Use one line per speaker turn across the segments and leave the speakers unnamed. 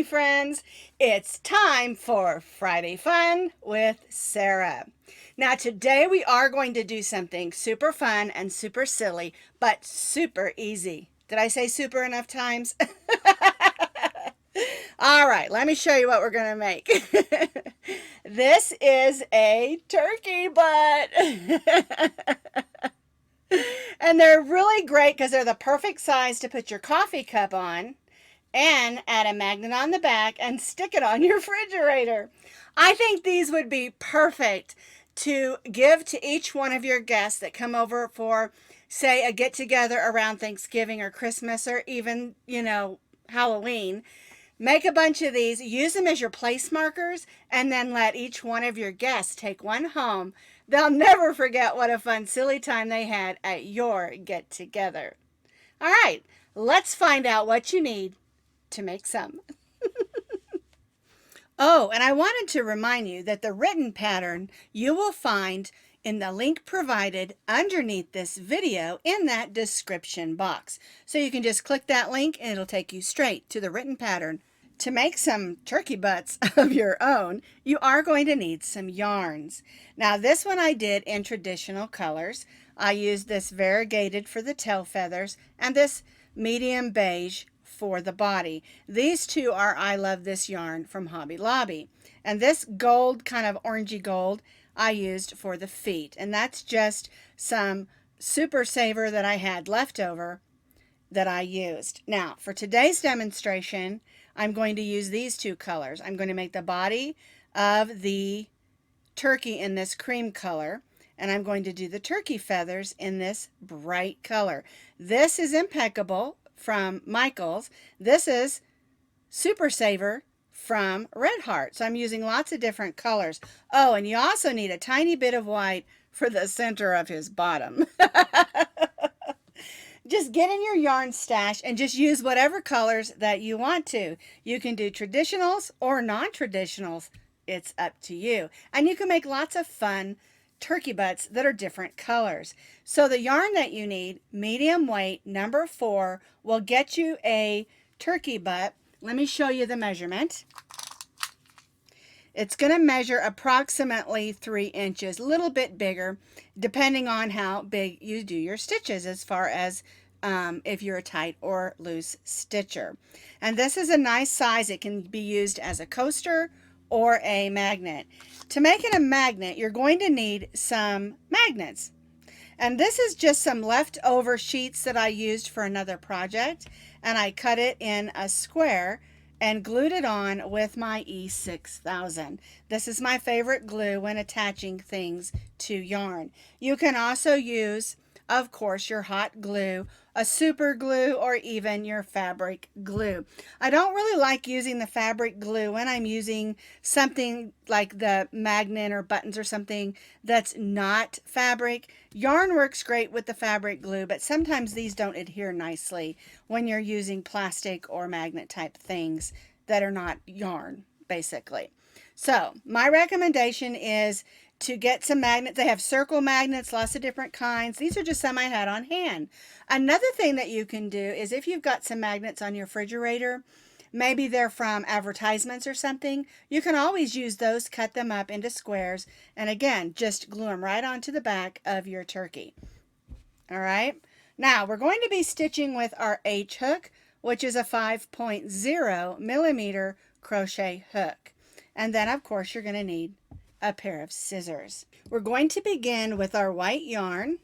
Knitty friends. It's time for Friday Fun with Sarah. Now today we are going to do something super fun and super silly, but super easy. Did I say super enough times? All right, let me show you what we're going to make. This is a turkey butt. And they're really great because they're the perfect size to put your coffee cup on and add a magnet on the back and stick it on your refrigerator. I think these would be perfect to give to each one of your guests that come over for, say, a get together around Thanksgiving or Christmas or even, Halloween. Make a bunch of these, use them as your place markers, and then let each one of your guests take one home. They'll never forget what a fun, silly time they had at your get together. All right, let's find out what you need to make some. Oh, and I wanted to remind you that the written pattern you will find in the link provided underneath this video in that description box. So you can just click that link and it'll take you straight to the written pattern. To make some turkey butts of your own, you are going to need some yarns. Now this one I did in traditional colors. I used this variegated for the tail feathers and this medium beige for the body. These two are I Love This yarn from Hobby Lobby. And this gold, kind of orangey gold, I used for the feet. And that's just some Super Saver that I had left over that I used. Now, for today's demonstration, I'm going to use these two colors. I'm going to make the body of the turkey in this cream color, and I'm going to do the turkey feathers in this bright color. This is Impeccable from Michaels. This is Super Saver from Red Heart. So I'm using lots of different colors. Oh, and you also need a tiny bit of white for the center of his bottom. Just get in your yarn stash and just use whatever colors that you want to. You can do traditionals or non-traditionals. It's up to you. And you can make lots of fun turkey butts that are different colors. So the yarn that you need, medium weight, number 4, will get you a turkey butt. Let me show you the measurement. It's going to measure approximately 3 inches, a little bit bigger, depending on how big you do your stitches as far as if you're a tight or loose stitcher. And this is a nice size. It can be used as a coaster or a magnet. To make it a magnet, you're going to need some magnets. And this is just some leftover sheets that I used for another project. And I cut it in a square and glued it on with my E6000. This is my favorite glue when attaching things to yarn. You can also use, of course, your hot glue, a super glue, or even your fabric glue. I don't really like using the fabric glue when I'm using something like the magnet or buttons or something that's not fabric. Yarn works great with the fabric glue, but sometimes these don't adhere nicely when you're using plastic or magnet type things that are not yarn, basically. So my recommendation is to get some magnets. They have circle magnets, lots of different kinds. These are just some I had on hand. Another thing that you can do is if you've got some magnets on your refrigerator, maybe they're from advertisements or something, you can always use those, cut them up into squares, and again, just glue them right onto the back of your turkey. All right. Now, we're going to be stitching with our H hook, which is a 5.0 millimeter crochet hook. And then, of course, you're going to need a pair of scissors. We're going to begin with our white yarn.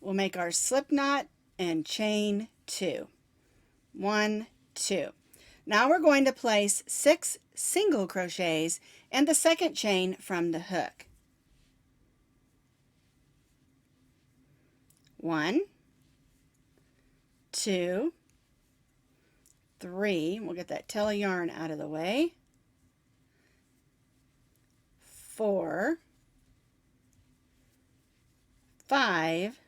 We'll make our slip knot and chain 2. 1, 2. Now we're going to place 6 single crochets in the second chain from the hook. 1, 2, 3. We'll get that tail of yarn out of the way. 4, 5,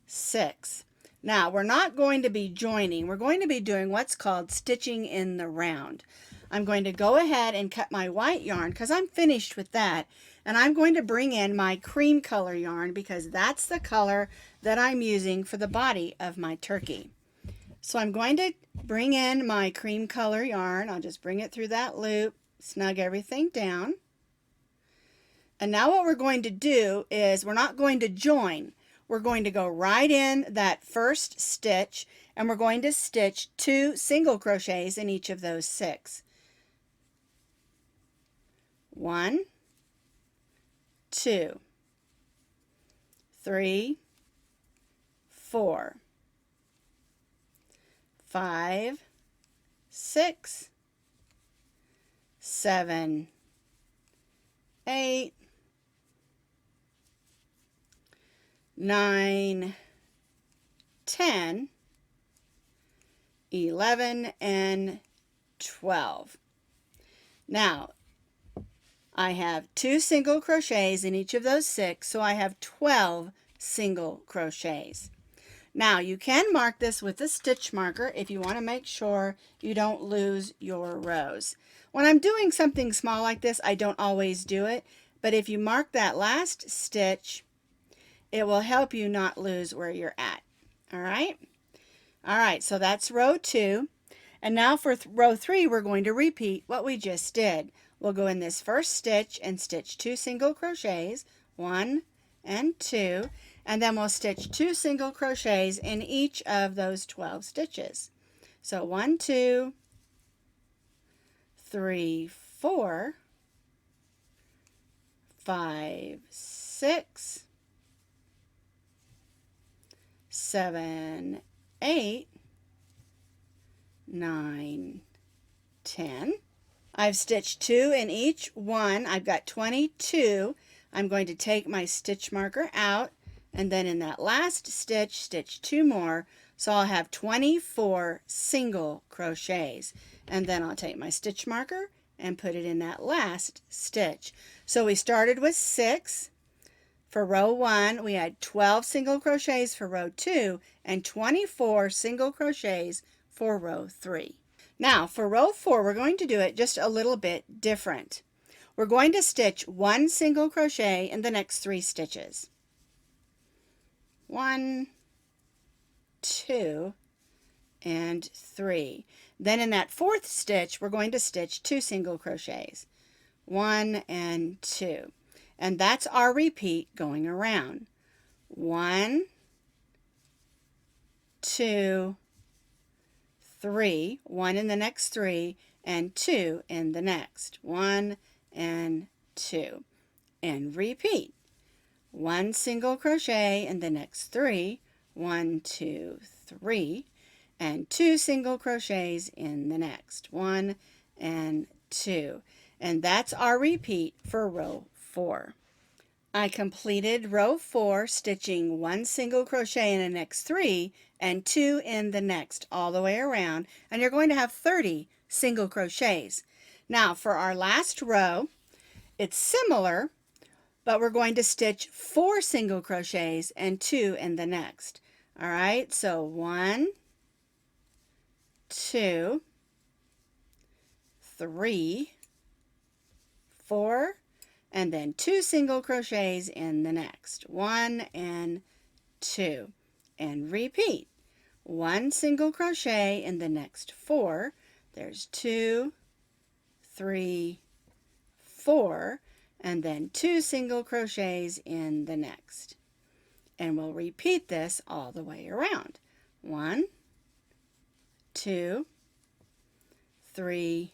6. Now we're not going to be joining. We're going to be doing what's called stitching in the round. I'm going to go ahead and cut my white yarn because I'm finished with that. And I'm going to bring in my cream color yarn because that's the color that I'm using for the body of my turkey. So I'm going to bring in my cream color yarn. I'll just bring it through that loop, snug everything down. And now what we're going to do is we're not going to join. We're going to go right in that first stitch and we're going to stitch 2 single crochets in each of those 6. 1, 2, 3, 4, 5, 6, 7, 8, 9, 10, 11, and 12. Now, I have 2 single crochets in each of those 6, so I have 12 single crochets. Now, you can mark this with a stitch marker if you want to make sure you don't lose your rows. When I'm doing something small like this, I don't always do it, but if you mark that last stitch, it will help you not lose where you're at. All right? All right, so that's row 2. And now for row 3, we're going to repeat what we just did. We'll go in this first stitch and stitch 2 single crochets, 1 and 2, and then we'll stitch 2 single crochets in each of those 12 stitches. So 1, 2, 3, 4, 5, 6, 7, 8, 9, 10. I've stitched 2 in each one. I've got 22. I'm going to take my stitch marker out and then in that last stitch, stitch 2 more. So I'll have 24 single crochets. And then I'll take my stitch marker and put it in that last stitch. So we started with 6. For row 1, we had 12 single crochets for row 2 and 24 single crochets for row 3. Now for row 4, we're going to do it just a little bit different. We're going to stitch 1 single crochet in the next 3 stitches. 1, 2, and 3. Then in that 4th stitch, we're going to stitch 2 single crochets. 1 and 2. And that's our repeat going around. 1, 2, 3, 1 in the next 3, and 2 in the next. 1 and 2. And repeat. 1 single crochet in the next 3, 1, 2, 3, and 2 single crochets in the next. 1 and 2. And that's our repeat for row 4. I completed row 4 stitching 1 single crochet in the next 3 and 2 in the next all the way around, and you're going to have 30 single crochets. Now for our last row, it's similar, but we're going to stitch 4 single crochets and 2 in the next. All right, so 1, 2, 3, 4, and then 2 single crochets in the next. 1 and 2. And repeat. 1 single crochet in the next 4. There's 2, 3, 4, and then 2 single crochets in the next. And we'll repeat this all the way around. 1, 2, 3,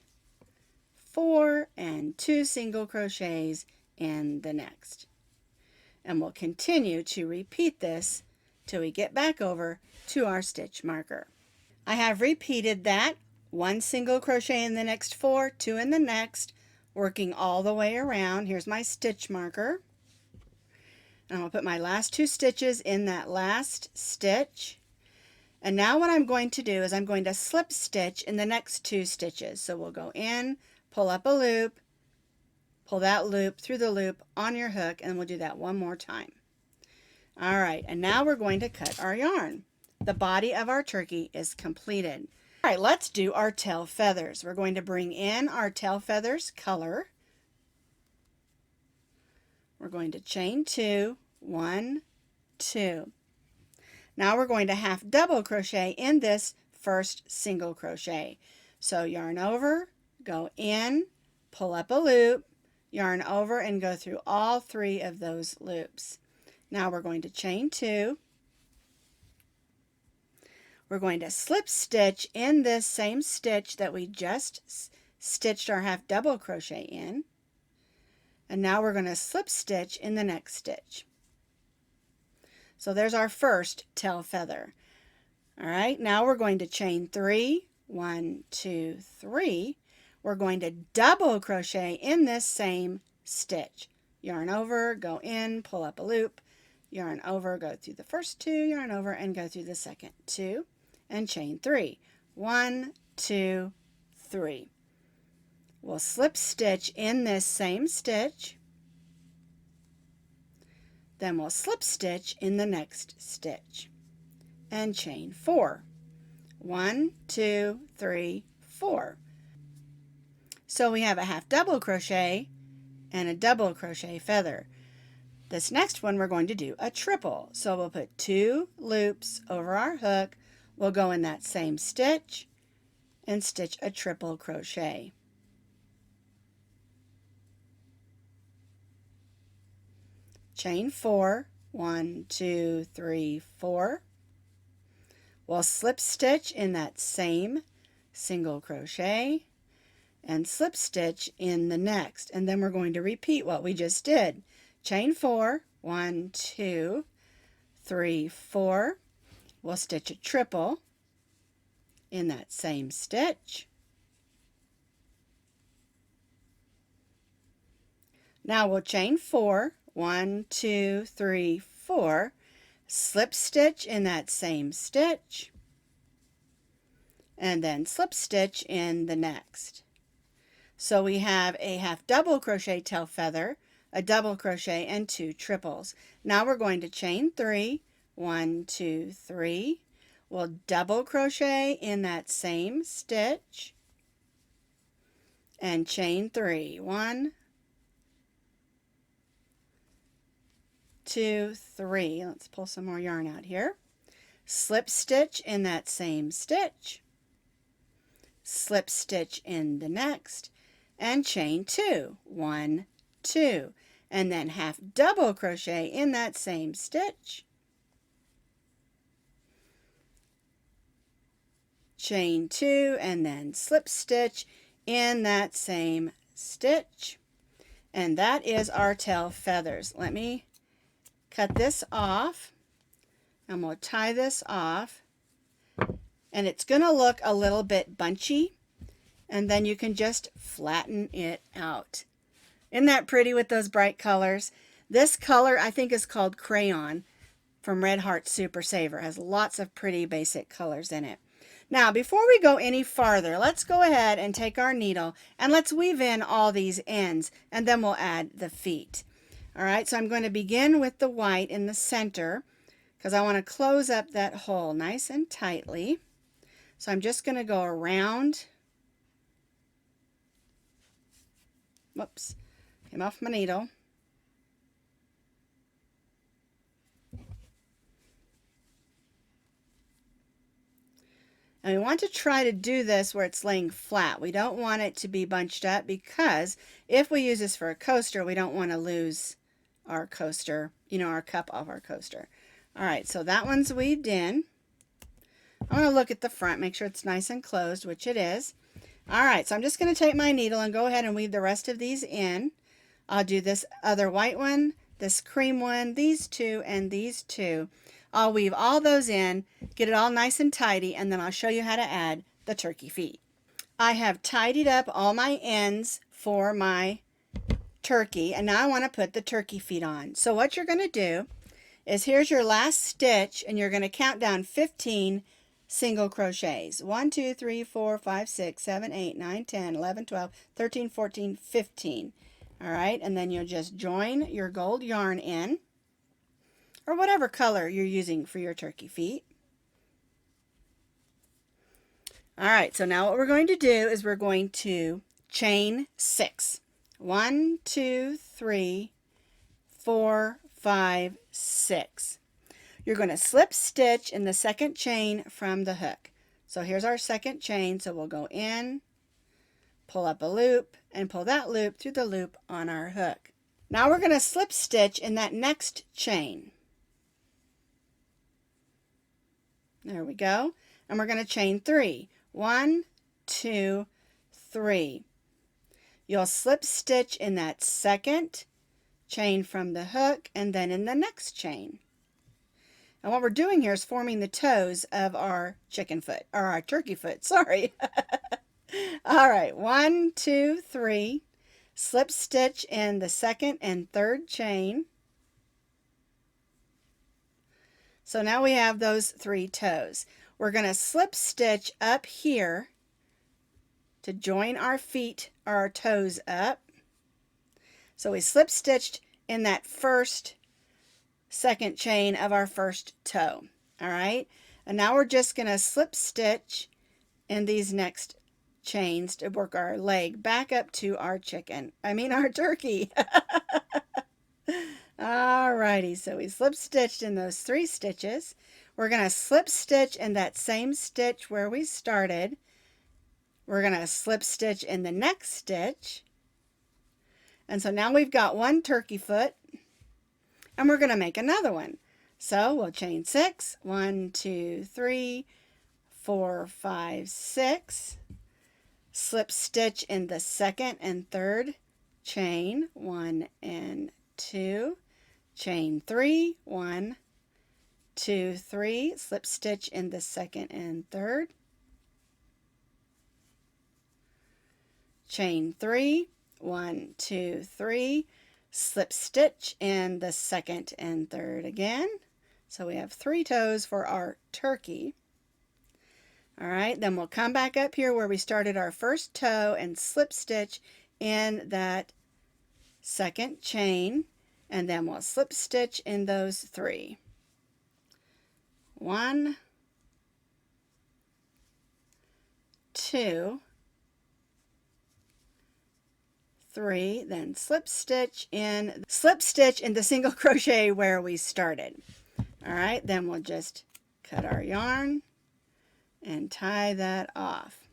4, and 2 single crochets in the next. And we'll continue to repeat this till we get back over to our stitch marker. I have repeated that 1 single crochet in the next 4, 2 in the next, working all the way around. Here's my stitch marker. And I'll put my last 2 stitches in that last stitch. And now what I'm going to do is I'm going to slip stitch in the next 2 stitches. So we'll go in, pull up a loop, pull that loop through the loop on your hook, and we'll do that one more time. All right, and now we're going to cut our yarn. The body of our turkey is completed. All right, let's do our tail feathers. We're going to bring in our tail feathers color. We're going to chain 2, 1, 2. Now we're going to half double crochet in this first single crochet. So yarn over, go in, pull up a loop, yarn over, and go through all 3 of those loops. Now we're going to chain 2. We're going to slip stitch in this same stitch that we just stitched our half double crochet in. And now we're going to slip stitch in the next stitch. So there's our first tail feather. All right, now we're going to chain 3. 1, 2, 3. We're going to double crochet in this same stitch. Yarn over, go in, pull up a loop, yarn over, go through the first 2, yarn over, and go through the second 2, and chain 3. 1, 2, 3. We'll slip stitch in this same stitch. Then we'll slip stitch in the next stitch and chain 4. 1, 2, 3, 4. So we have a half double crochet and a double crochet feather. This next one we're going to do a triple. So we'll put 2 loops over our hook. We'll go in that same stitch and stitch a triple crochet. Chain 4. 1, 2, 3, 4. We'll slip stitch in that same single crochet and slip stitch in the next, and then we're going to repeat what we just did. Chain 4. 1, 2, 3, 4. We'll stitch a triple in that same stitch. Now we'll chain 4. 1, 2, 3, 4. Slip stitch in that same stitch, and then slip stitch in the next. So we have a half double crochet tail feather, a double crochet, and 2 triples. Now we're going to chain 3. 1, 2, 3. We'll double crochet in that same stitch and chain 3. 1, 2, 3. Let's pull some more yarn out here. Slip stitch in that same stitch, slip stitch in the next, and chain 2. 1, 2, and then half double crochet in that same stitch, chain 2, and then slip stitch in that same stitch. And that is our tail feathers. Let me cut this off, and we'll tie this off, and it's going to look a little bit bunchy, and then you can just flatten it out. Isn't that pretty with those bright colors? This color I think is called Crayon from Red Heart Super Saver. It has lots of pretty basic colors in it. Now before we go any farther, let's go ahead and take our needle and let's weave in all these ends, and then we'll add the feet. All right, so I'm going to begin with the white in the center because I want to close up that hole nice and tightly. So I'm just going to go around. Whoops, came off my needle. And we want to try to do this where it's laying flat. We don't want it to be bunched up because if we use this for a coaster, we don't want to lose our coaster, our cup off our coaster. All right, so that one's weaved in. I want to look at the front, make sure it's nice and closed, which it is. All right, so I'm just going to take my needle and go ahead and weave the rest of these in. I'll do this other white one, this cream one, these 2, and these 2. I'll weave all those in, get it all nice and tidy, and then I'll show you how to add the turkey feet. I have tidied up all my ends for my turkey, and now I want to put the turkey feet on. So what you're going to do is here's your last stitch, and you're going to count down 15 single crochets. 1, 2, 3, 4, 5, 6, 7, 8, 9, 10, 11, 12, 13, 14, 15. All right, and then you'll just join your gold yarn in, or whatever color you're using for your turkey feet. All right, so now what we're going to do is we're going to chain 6. 1, 2, 3, 4, 5, 6. You're going to slip stitch in the second chain from the hook. So here's our second chain. So we'll go in, pull up a loop, and pull that loop through the loop on our hook. Now we're going to slip stitch in that next chain. There we go. And we're going to chain 3. 1, 2, 3. You'll slip stitch in that second chain from the hook and then in the next chain. And what we're doing here is forming the toes of our chicken foot, or our turkey foot, sorry. All right, 1, 2, 3. Slip stitch in the second and third chain. So now we have those 3 toes. We're going to slip stitch up here to join our feet or our toes up. So we slip stitched in that second chain of our first toe. All right, and now we're just going to slip stitch in these next chains to work our leg back up to our turkey. Alrighty, so we slip stitched in those 3 stitches. We're going to slip stitch in that same stitch where we started. We're going to slip stitch in the next stitch. And so now we've got one turkey foot, and we're going to make another one. So we'll chain 6. 1, 2, 3, 4, 5, 6. Slip stitch in the second and third chain. 1 and 2. Chain 3. 1, 2, 3. Slip stitch in the second and third. Chain 3. 1, 2, 3. Slip stitch in the second and third again. So we have 3 toes for our turkey. All right, then we'll come back up here where we started our first toe and slip stitch in that second chain, and then we'll slip stitch in those 3. 1, 2, 3, then slip stitch in the single crochet where we started. All right, then we'll just cut our yarn and tie that off.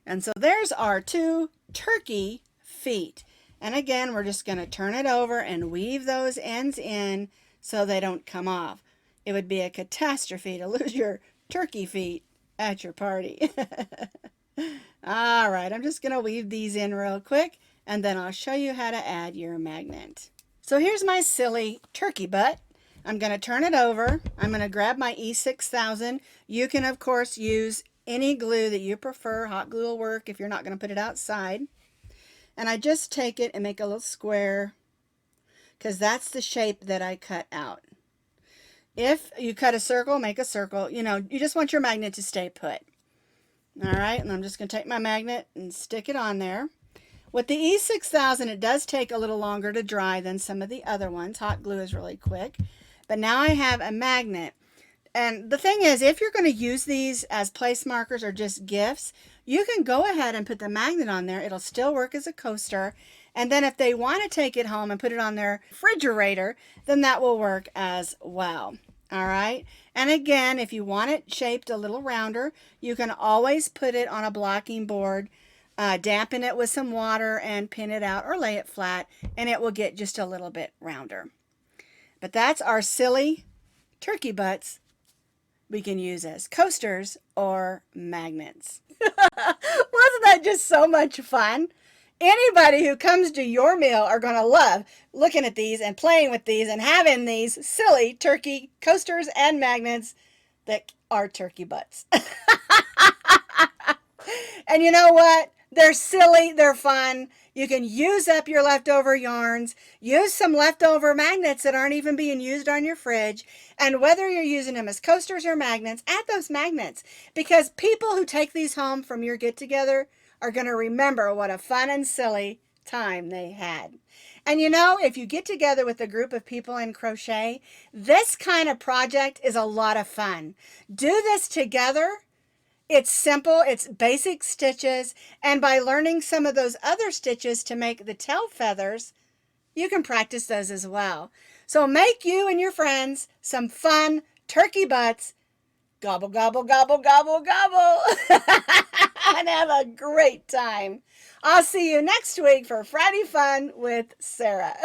And so there's our 2 turkey feet. And again, we're just going to turn it over and weave those ends in so they don't come off. It would be a catastrophe to lose your turkey feet at your party. All right, I'm just going to weave these in real quick, and then I'll show you how to add your magnet. So here's my silly turkey butt. I'm going to turn it over. I'm going to grab my E6000. You can, of course, use any glue that you prefer. Hot glue will work if you're not going to put it outside. And I just take it and make a little square because that's the shape that I cut out. If you cut a circle, make a circle. You know, you just want your magnet to stay put. All right, and I'm just going to take my magnet and stick it on there. With the E6000, it does take a little longer to dry than some of the other ones. Hot glue is really quick. But now I have a magnet. And the thing is, if you're going to use these as place markers or just gifts, you can go ahead and put the magnet on there. It'll still work as a coaster. And then if they want to take it home and put it on their refrigerator, then that will work as well. All right. And again, if you want it shaped a little rounder, you can always put it on a blocking board, dampen it with some water and pin it out or lay it flat, and it will get just a little bit rounder. But that's our silly turkey butts we can use as coasters or magnets. Wasn't that just so much fun? Anybody who comes to your meal are going to love looking at these and playing with these and having these silly turkey coasters and magnets that are turkey butts. And you know what? They're silly. They're fun. You can use up your leftover yarns. Use some leftover magnets that aren't even being used on your fridge. And whether you're using them as coasters or magnets, add those magnets. Because people who take these home from your get-together are going to remember what a fun and silly time they had. And you know, if you get together with a group of people in crochet, this kind of project is a lot of fun. Do this together. It's simple, it's basic stitches, and by learning some of those other stitches to make the tail feathers, you can practice those as well. So make you and your friends some fun turkey butts. Gobble, gobble, gobble, gobble, gobble. And have a great time. I'll see you next week for Friday Fun with Sara.